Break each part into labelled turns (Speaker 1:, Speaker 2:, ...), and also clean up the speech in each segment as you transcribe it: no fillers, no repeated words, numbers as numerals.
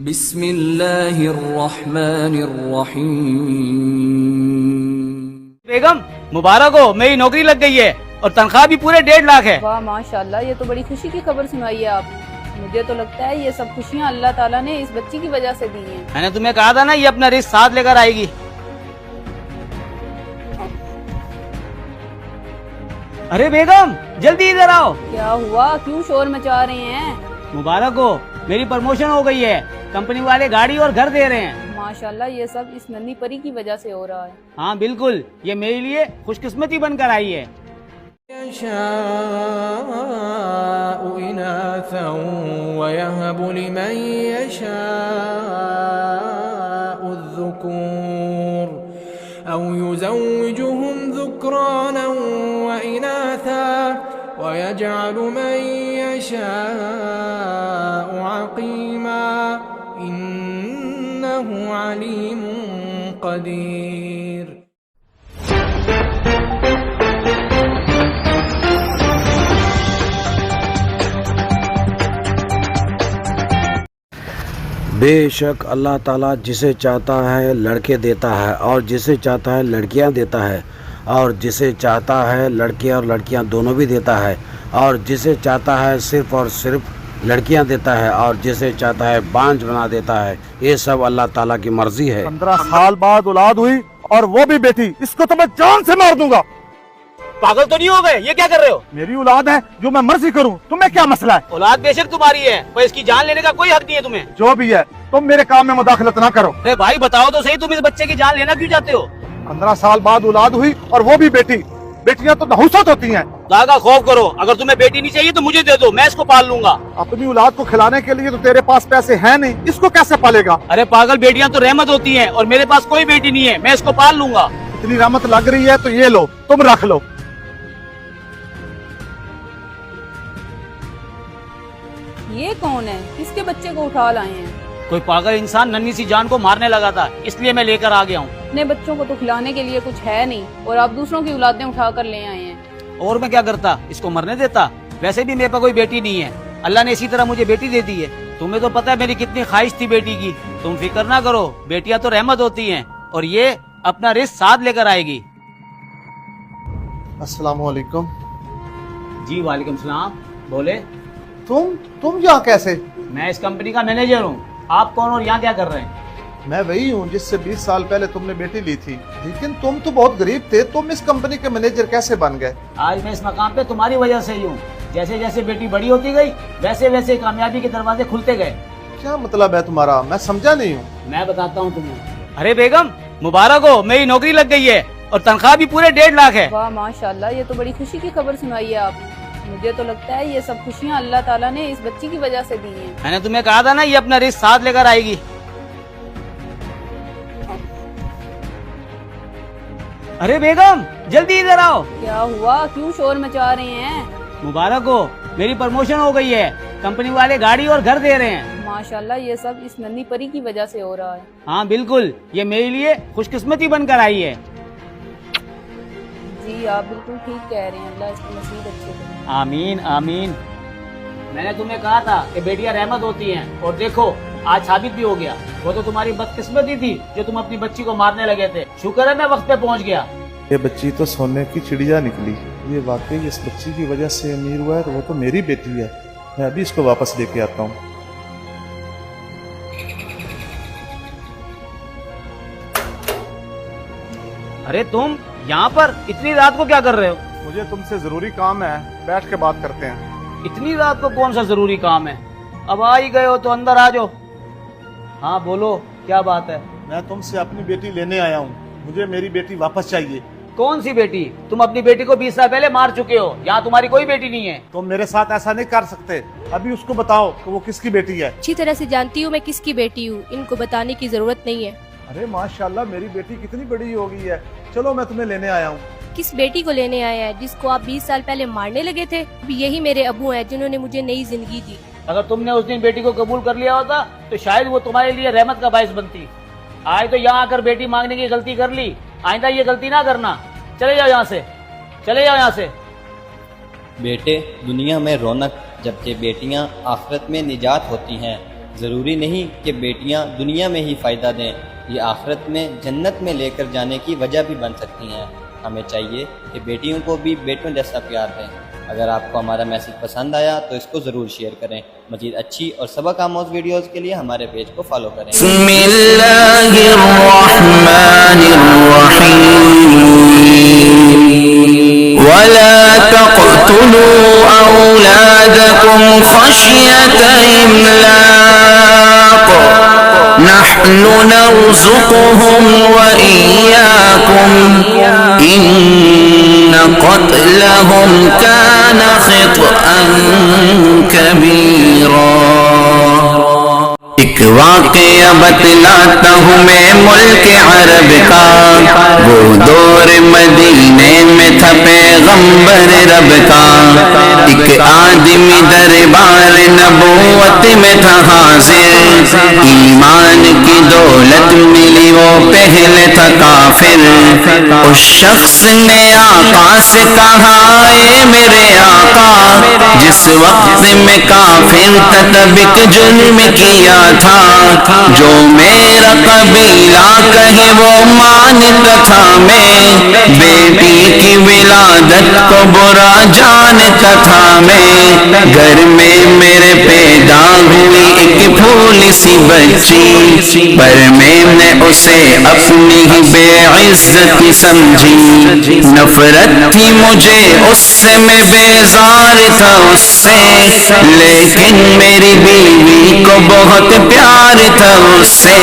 Speaker 1: بسم اللہ الرحمن الرحیم۔
Speaker 2: بیگم مبارک ہو، میری نوکری لگ گئی ہے اور تنخواہ بھی پورے 1.5 لاکھ ہے۔
Speaker 3: واہ ماشاءاللہ، یہ تو بڑی خوشی کی خبر سنائی ہے آپ نے۔ مجھے تو لگتا ہے یہ سب خوشیاں اللہ تعالیٰ نے اس بچی کی وجہ سے دی ہیں۔
Speaker 2: میں نے تمہیں کہا تھا نا، یہ اپنا رزق ساتھ لے کر آئے گی۔ ارے بیگم جلدی ادھر آؤ۔
Speaker 3: کیا ہوا؟ کیوں شور مچا رہے ہیں؟
Speaker 2: مبارک ہو، میری پروموشن ہو گئی ہے، کمپنی والے گاڑی اور گھر دے رہے ہیں۔
Speaker 3: ماشاءاللہ، یہ سب اس ننھی پری کی وجہ سے ہو رہا ہے۔
Speaker 2: ہاں بالکل، یہ میرے لیے خوش قسمتی بن کر آئی ہے۔
Speaker 4: يشاء إناثا ويهب لمن يشاء الذكور أو يزوجهم ذكرانا وإناثا ويجعل من يشاء عقيما إنه عليم قدير۔
Speaker 5: بے شک اللہ تعالیٰ جسے چاہتا ہے لڑکے دیتا ہے اور جسے چاہتا ہے لڑکیاں دیتا ہے، اور جسے چاہتا ہے لڑکے اور لڑکیاں دونوں بھی دیتا ہے، اور جسے چاہتا ہے صرف اور صرف لڑکیاں دیتا ہے، اور جسے چاہتا ہے بانجھ بنا دیتا ہے۔ یہ سب اللہ تعالیٰ کی مرضی ہے۔
Speaker 6: 15 سال بعد اولاد ہوئی اور وہ بھی بیٹی، اس کو تو میں جان سے مار دوں گا۔
Speaker 2: پاگل تو نہیں ہو گئے؟ یہ کیا کر رہے ہو؟
Speaker 6: میری اولاد ہے، جو میں مرضی کروں، تمہیں کیا مسئلہ ہے؟
Speaker 2: اولاد بے شک تمہاری ہے، پر اس کی جان لینے کا کوئی حق نہیں ہے تمہیں۔
Speaker 6: جو بھی ہے، تم میرے کام میں مداخلت نہ کرو۔
Speaker 2: ارے بھائی بتاؤ تو صحیح، تم اس بچے کی جان لینا کیوں چاہتے ہو؟
Speaker 6: 15 سال بعد اولاد ہوئی اور وہ بھی بیٹی۔ بیٹیاں تو نحوست ہوتی ہیں۔
Speaker 2: خدا کا خوف کرو، اگر تمہیں بیٹی نہیں چاہیے تو مجھے دے دو، میں اس کو پال لوں گا۔
Speaker 6: اپنی اولاد کو کھلانے کے لیے تو تیرے پاس پیسے ہیں نہیں، اس کو کیسے پالے گا؟
Speaker 2: ارے پاگل، بیٹیاں تو رحمت ہوتی ہیں اور میرے پاس کوئی بیٹی نہیں ہے، میں اس کو پال لوں گا۔
Speaker 6: اتنی رحمت لگ رہی ہے تو یہ لو، تم رکھ لو۔
Speaker 3: یہ کون ہے؟ کس کے بچے کو اٹھا لائے ہیں؟
Speaker 2: کوئی پاگل انسان ننھی سی جان کو مارنے لگا تھا، اس لیے میں لے کر آ گیا ہوں۔
Speaker 3: اپنے بچوں کو تو کھلانے کے لیے کچھ ہے نہیں اور آپ دوسروں کی اولادیں اٹھا کر لے آئے ہیں۔
Speaker 2: اور میں کیا کرتا، اس کو مرنے دیتا؟ ویسے بھی میرے پاس کوئی بیٹی نہیں ہے، اللہ نے اسی طرح مجھے بیٹی دے دی ہے۔ تمہیں تو پتہ ہے میری کتنی خواہش تھی بیٹی کی۔ تم فکر نہ کرو، بیٹیاں تو رحمت ہوتی ہیں اور یہ اپنا رزق ساتھ لے کر آئے گی۔
Speaker 6: السلام علیکم۔
Speaker 2: جی وعلیکم السلام، بولے۔
Speaker 6: تم یہاں کیسے؟
Speaker 2: میں اس کمپنی کا مینیجر ہوں۔ آپ کون اور یہاں کیا کر رہے ہیں؟
Speaker 6: میں وہی ہوں جس سے 20 سال پہلے تم نے بیٹی لی تھی، لیکن تم تو بہت غریب تھے، تم اس کمپنی کے مینیجر کیسے بن گئے؟
Speaker 2: آج میں اس مقام پہ تمہاری وجہ سے ہی ہوں۔ جیسے جیسے بیٹی بڑی ہوتی گئی ویسے ویسے کامیابی کے دروازے کھلتے گئے۔
Speaker 6: کیا مطلب ہے تمہارا؟ میں سمجھا نہیں ہوں۔
Speaker 2: میں بتاتا ہوں تمہیں۔ ارے بیگم مبارک ہو، میری نوکری لگ گئی ہے اور تنخواہ بھی پورے 1.5 لاکھ ہے۔
Speaker 3: واہ ماشاءاللہ، یہ تو بڑی خوشی کی خبر سنائی ہے آپ نے۔ مجھے تو لگتا ہے یہ سب خوشیاں اللہ تعالیٰ نے اس بچی کی وجہ سے دی ہیں۔
Speaker 2: میں نے تمہیں کہا تھا نا، یہ اپنا رزق ساتھ لے کر آئے گی۔ ارے بیگم جلدی ادھر آؤ۔
Speaker 3: کیا ہوا؟ کیوں شور مچا رہے ہیں؟
Speaker 2: مبارک ہو، میری پروموشن ہو گئی ہے، کمپنی والے گاڑی اور گھر دے رہے ہیں۔
Speaker 3: ماشاءاللہ، یہ سب اس ننھی پری کی وجہ سے ہو رہا ہے۔
Speaker 2: ہاں بالکل، یہ میرے لیے خوش قسمتی بن کر آئی ہے۔
Speaker 3: جی آپ بالکل ٹھیک کہہ رہے ہیں، اللہ اس کی نصیب اچھے کرے۔
Speaker 2: آمین آمین۔ میں نے تمہیں کہا تھا کہ بیٹیاں رحمت ہوتی ہیں، اور دیکھو آج ثابت بھی ہو گیا۔ وہ تو تمہاری بدقسمتی تھی جو تم اپنی بچی کو مارنے لگے تھے، شکر ہے میں وقت پہ پہنچ گیا۔
Speaker 6: یہ بچی تو سونے کی چڑیا نکلی۔ یہ واقعی اس بچی کی وجہ سے امیر ہوا ہے تو وہ تو میری بیٹی ہے۔ میں ابھی اس کو واپس لے کے آتا ہوں۔
Speaker 2: ارے تم یہاں پر اتنی رات کو کیا کر رہے ہو؟
Speaker 6: مجھے تم سے ضروری کام ہے، بیٹھ کے بات کرتے ہیں۔
Speaker 2: اتنی رات کو کون سا ضروری کام ہے؟ اب آ ہی گئے ہو تو اندر آ جاؤ۔ ہاں بولو، کیا بات ہے؟
Speaker 6: میں تم سے اپنی بیٹی لینے آیا ہوں، مجھے میری بیٹی واپس چاہیے۔
Speaker 2: کون سی بیٹی؟ تم اپنی بیٹی کو 20 سال پہلے مار چکے ہو، یہاں تمہاری کوئی بیٹی نہیں ہے۔
Speaker 6: تم میرے ساتھ ایسا نہیں کر سکتے، ابھی اس کو بتاؤ کہ وہ کس کی بیٹی ہے۔
Speaker 7: اچھی طرح سے جانتی ہوں میں کس کی بیٹی ہوں، ان کو بتانے کی ضرورت نہیں ہے۔
Speaker 6: ارے ماشاءاللہ، میری بیٹی کتنی بڑی ہو گئی ہے۔ چلو میں تمہیں لینے آیا ہوں۔
Speaker 7: کس بیٹی کو لینے آیا ہے جس کو آپ 20 سال پہلے مارنے لگے تھے؟ اب یہی میرے ابو ہیں جنہوں نے مجھے نئی زندگی دی۔
Speaker 2: اگر تم نے اس دن بیٹی کو قبول کر لیا ہوتا تو شاید وہ تمہارے لیے رحمت کا باعث بنتی۔ آج تو یہاں آ کر بیٹی مانگنے کی غلطی کر لی، آئندہ یہ غلطی نہ کرنا۔ چلے جاؤ یہاں سے، چلے جاؤ یہاں سے۔
Speaker 8: بیٹے، دنیا میں رونق جبکہ بیٹیاں آخرت میں نجات ہوتی ہیں۔ ضروری نہیں کہ بیٹیاں دنیا میں ہی فائدہ دیں، یہ آخرت میں جنت میں لے کر جانے کی وجہ بھی بن سکتی ہیں۔ ہمیں چاہیے کہ بیٹیوں کو بھی بیٹوں جیسا پیار دیں۔ اگر آپ کو ہمارا میسج پسند آیا تو اس کو ضرور شیئر کریں۔ مزید اچھی اور سبق آموز ویڈیوز کے لیے ہمارے پیج کو فالو کریں۔
Speaker 1: بسم اللہ الرحمن الرحیم ولا تقتلوا أولادكم خشية إملاق نحن نرزقهم وإياكم إن قتلهم كان خطأ كبيرا۔ ایک واقعہ بتلاتا ہوں میں ملک عرب کا، وہ دور مدینے میں تھا پیغمبر رب کا، ایک آدمی دربار نبوت میں تھا حاضر، ایمان کی دولت ملی وہ پہلے تھا کافر، اس شخص نے آقا سے کہا اے میرے آقا، جس وقت میں کافر تھا تب ایک جرم کیا تھا، جو میرا قبیلہ کہے وہ مانتا تھا، میں بیٹی کی ولادت کو برا جانتا تھا، میں گھر میں میرے پیدا ہوئی ایک پھولی سی بچی، پر میں نے اسے اپنی ہی بے عزت سمجھی، نفرت تھی مجھے اس سے، میں بیزار تھا اس سے، لیکن میری بیوی کو بہت پیار تھا اس سے،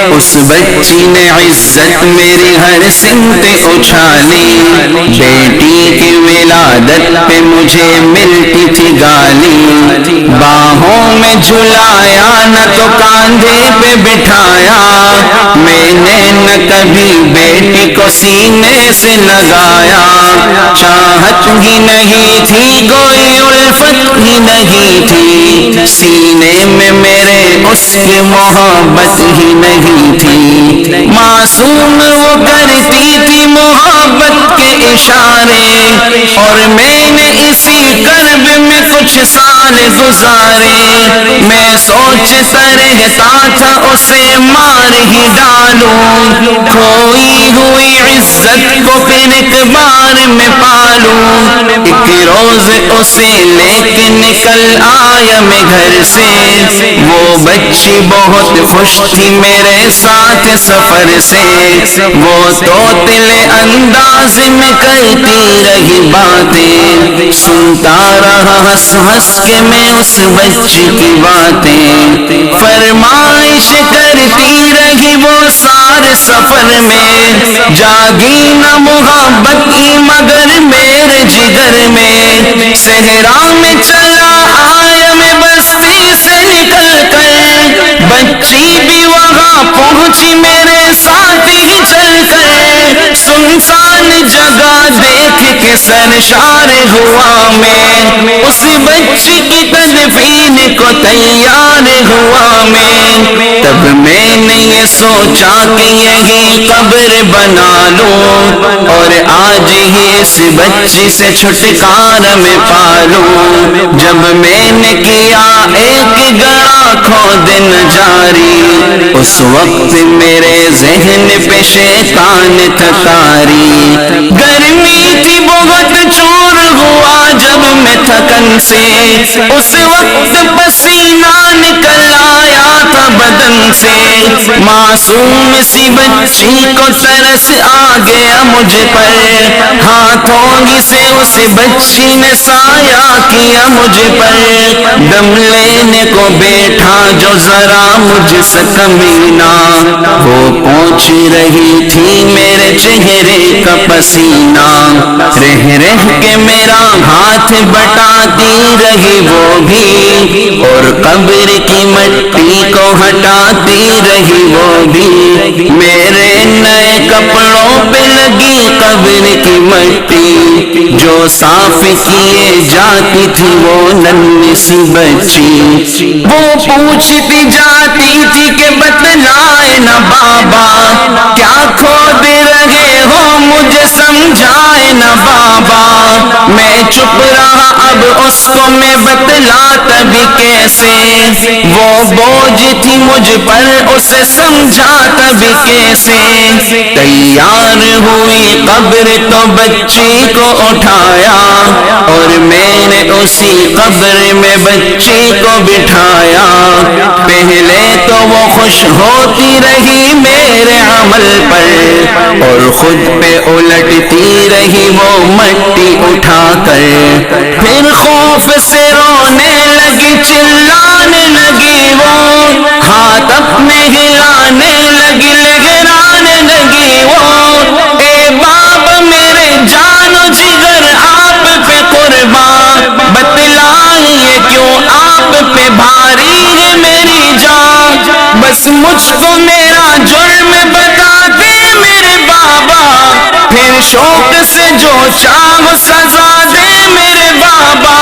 Speaker 1: اس بچی نے عزت میری ہر سمت اچھالی، بیٹی کی ولادت پہ مجھے ملتی تھی گالی، باہوں میں جھلایا نہ تو کاندھے پہ بٹھایا، میں نے نہ کبھی بیٹی کو سینے سے لگایا، چاہت ہی نہیں تھی کوئی الفت ہی نہیں تھی، سینے میں میرے اس کی محبت ہی نہیں تھی، معصوم وہ کرتی تھی محبت کے اشارے، اور میں نے اسی کرب میں کچھ سال گزارے، میں سوچتا رہتا تھا اسے مار ہی ڈالوں، کھوئی ہوئی عزت کو پھر ایک بار میں پالوں، ایک روز اسے لے کے نکل آیا میں گھر سے، وہ بچی بہت خوش تھی میرے ساتھ سفر سے، وہ توتلے انداز میں کرتی رہی باتیں، سنتا رہا ہنس ہنس کے میں اس بچی کی باتیں، فرمائش کرتی رہی وہ سارے سفر میں، جاگی نہ محبت کی مگر میرے جگر میں، صحرا میں چلا آیا میں بستی سے نکل کر، بچی بھی وہاں پہنچی میرے ساتھ ہی چل کر، سنسان جگہ دیکھ کے سرشار ہوا میں، اس بچی کی تدفین کو تیار ہوا میں، تب میں نے یہ سوچا کہ یہی قبر بنا لوں، اور آج ہی اس بچی سے چھٹکارا میں پالوں، جب میں نے کیا ایک گڑا کھودن جاری، اس وقت میرے ذہن پہ شیطان تھا طاری، گرمی تھی بہت چور ہوا جب میں تھکن سے، اس وقت پسینہ نکل آیا تھا بدن سے، معصوم سی بچی کو ترس آ گیا مجھ پر، ہاتھوں ہی سے اس بچی نے سایہ کیا مجھ پر، دم لینے کو بیٹھا جو ذرا مجھ سے کمینہ، وہ پہنچ رہی تھی میرے چہرے کا پسینہ، رہ رہ کے میرا ہاتھ بٹاتی رہی وہ بھی، اور قبر کی مٹی کو ہٹاتی رہی وہ بھی، میرے نئے کپڑوں پہ لگی قبر کی مٹی، جو صاف کیے جاتی تھی وہ ننھی سی بچی، وہ پوچھتی جاتی تھی کہ بتلائے نہ بابا، کیا کھود رہے ہو مجھے سمجھائے نہ بابا، میں چپ رہا اب اس کو میں بتلاتا بھی کیسے، وہ بوجھ تھی مجھ پر اسے سمجھاتا بھی کیسے، تیار ہوئی قبر تو بچی کو اٹھایا اور میں نے اسی قبر میں بچی کو بٹھایا، پہلے تو وہ خوش ہوتی رہی میرے عمل پر اور خود پہ الٹتی رہی وہ مٹی اٹھا کر، پھر خوف سے رونے لگی چلانے لگی وہ، ہاتھ اپنے ہلانے لگی لہرانے لگی وہ، اے باب میرے جان و جگر آپ پہ قربان، بتلائیے کیوں آپ پہ بھاری ہے میری جان، بس مجھ کو میرا جرم بتا دے میرے بابا، پھر شوق سے جو چاہو سزا دے میرے بابا،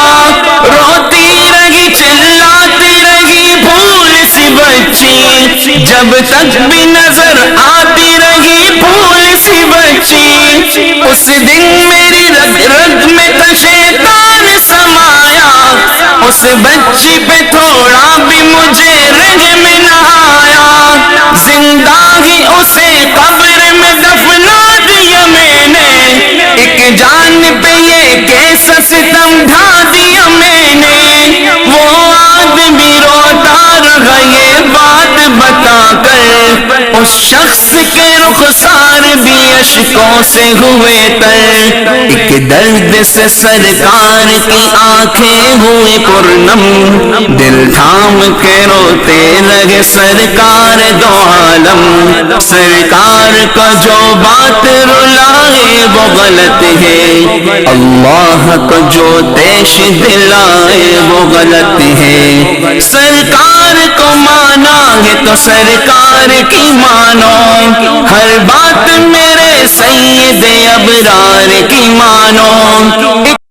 Speaker 1: روتی رہی چلاتی رہی بھول سی بچی، جب تک بھی نظر آتی رہی بھول سی بچی، اس دن میری رگ رگ میں تھا شیطان سمایا، اس بچی پہ تھوڑا بھی مجھے رحم نہ آیا، زندہ ہی اسے قبر میں دفنا دیا میں نے، ایک جان پہ یہ کیسا ستم ڈھا دیا میں نے، وہ آدمی روتا رہا یہ بات بتا کر، اس شخص کے رخسار بھی اشکوں سے ہوئے تر، ایک درد سے سرکار کی آنکھیں ہوئی پرنم، دل تھام کے روتے لگے سرکار دو عالم، سرکار کا جو بات رلائے وہ غلط ہے، اللہ کو جو دیش دلائے وہ غلط ہے، سرکار کو مانا ہے تو سرکار کی مانو، ہر بات میرے سید ابرار کی مانو۔